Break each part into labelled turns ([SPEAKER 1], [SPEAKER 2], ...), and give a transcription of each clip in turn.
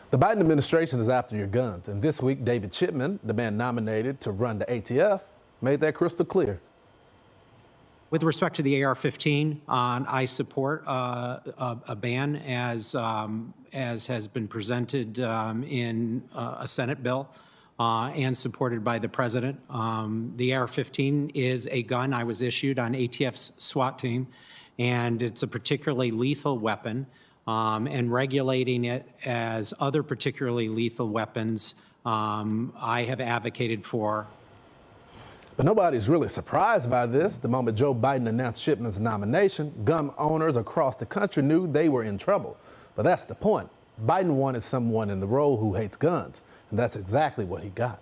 [SPEAKER 1] The Biden administration is after your guns, and this week, David Chipman, the man nominated to run the ATF, made that crystal clear.
[SPEAKER 2] With respect to the AR-15, I support a ban as has been presented in a Senate bill and supported by the president. The AR-15 is a gun I was issued on ATF's SWAT team, and it's a particularly lethal weapon. And regulating it as other particularly lethal weapons, I have advocated for.
[SPEAKER 1] But nobody's really surprised by this. The moment Joe Biden announced Chipman's nomination, gun owners across the country knew they were in trouble. But that's the point. Biden wanted someone in the role who hates guns, and that's exactly what he got.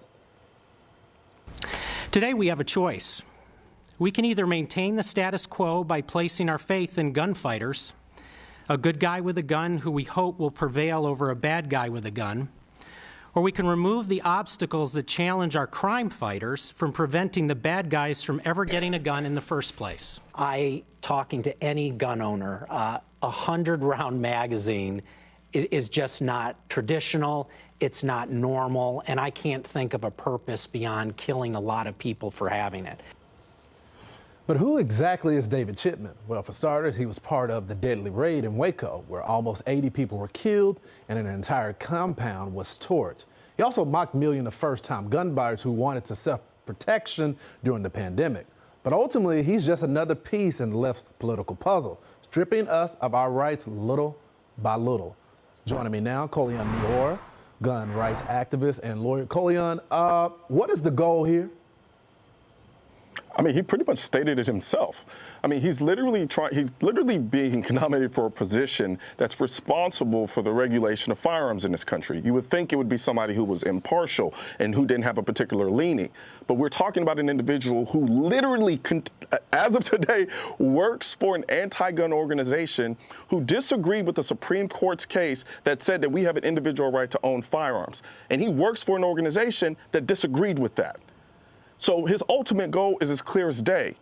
[SPEAKER 2] Today we have a choice. We can either maintain the status quo by placing our faith in gunfighters, a good guy with a gun who we hope will prevail over a bad guy with a gun, or we can remove the obstacles that challenge our crime fighters from preventing the bad guys from ever getting a gun in the first place. Talking to any gun owner, a 100-round magazine is just not traditional, it's not normal, and I can't think of a purpose beyond killing a lot of people for having it.
[SPEAKER 1] But who exactly is David Chipman? Well, for starters, he was part of the deadly raid in Waco, where almost 80 people were killed and an entire compound was torched. He also mocked millions of first-time gun buyers who wanted to self-protection during the pandemic. But ultimately, he's just another piece in the left's political puzzle, stripping us of our rights little by little. Joining me now, Colion Noor, gun rights activist and lawyer. Colion, what is the goal here?
[SPEAKER 3] I mean, he pretty much stated it himself. I mean, he's literally being nominated for a position that's responsible for the regulation of firearms in this country. You would think it would be somebody who was impartial and who didn't have a particular leaning. But we're talking about an individual who literally, as of today, works for an anti-gun organization who disagreed with the Supreme Court's case that said that we have an individual right to own firearms. And he works for an organization that disagreed with that. So his ultimate goal is as clear as day.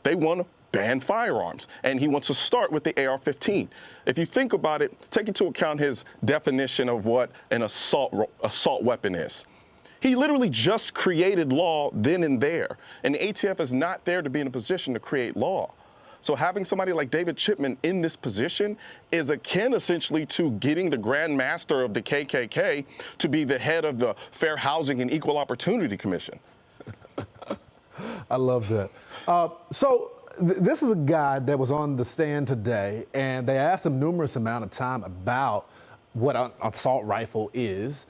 [SPEAKER 3] They want to ban firearms, and he wants to start with the AR-15. If you think about it, take into account his definition of what an assault weapon is. He literally just created law then and there, and the ATF is not there to be in a position to create law. So having somebody like David Chipman in this position is akin essentially to getting the Grand Master of the KKK to be the head of the Fair Housing and Equal Opportunity Commission.
[SPEAKER 1] I love that. This is a guy that was on the stand today, and they asked him numerous amount of time about what an assault rifle is.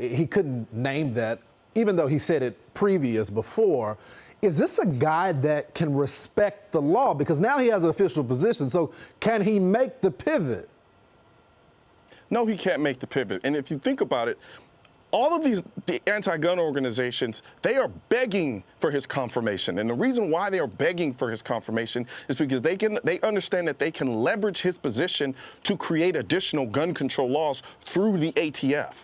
[SPEAKER 1] He couldn't name that, even though he said it before. Is this a guy that can respect the law? Because now he has an official position, so can he make the pivot?
[SPEAKER 3] No, he can't make the pivot. And if you think about it, all of the anti-gun organizations, they are begging for his confirmation. And the reason why they are begging for his confirmation is because they understand that they can leverage his position to create additional gun control laws through the ATF.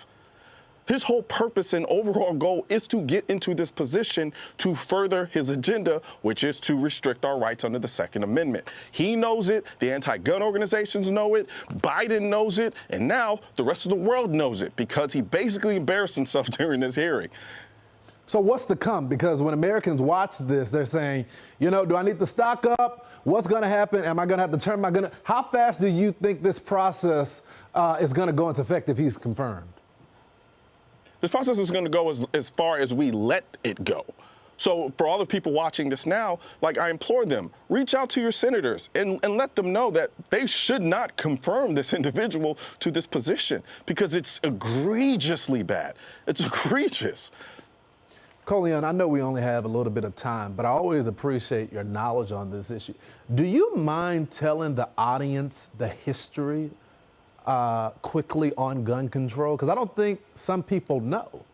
[SPEAKER 3] His whole purpose and overall goal is to get into this position to further his agenda, which is to restrict our rights under the Second Amendment. He knows it, the anti-gun organizations know it, Biden knows it, and now the rest of the world knows it because he basically embarrassed himself during this hearing.
[SPEAKER 1] So what's to come? Because when Americans watch this, they're saying, you know, do I need to stock up? What's going to happen? Am I going to have to turn my gun? How fast do you think this process is going to go into effect if he's confirmed?
[SPEAKER 3] This process is going to go as far as we let it go. So for all the people watching this now, like, I implore them, reach out to your senators and let them know that they should not confirm this individual to this position because it's egregiously bad. It's egregious.
[SPEAKER 1] Colion, I know we only have a little bit of time, but I always appreciate your knowledge on this issue. Do you mind telling the audience the history quickly on gun control? Because I don't think some people know.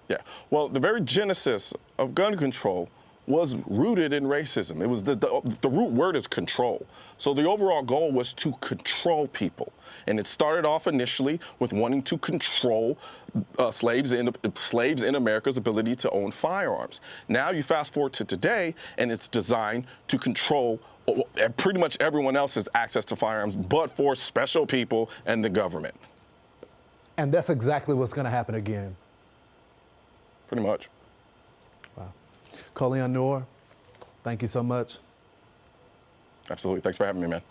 [SPEAKER 3] Yeah, well, the very genesis of gun control was rooted in racism. It was the root word is control. So the overall goal was to control people. And it started off initially with wanting to control slaves in America's ability to own firearms. Now you fast forward to today, and it's designed to control pretty much everyone else's access to firearms, but for special people and the government.
[SPEAKER 1] And that's exactly what's going to happen again.
[SPEAKER 3] Pretty much.
[SPEAKER 1] Wow. Colleen Noor, thank you so much.
[SPEAKER 3] Absolutely. Thanks for having me, man.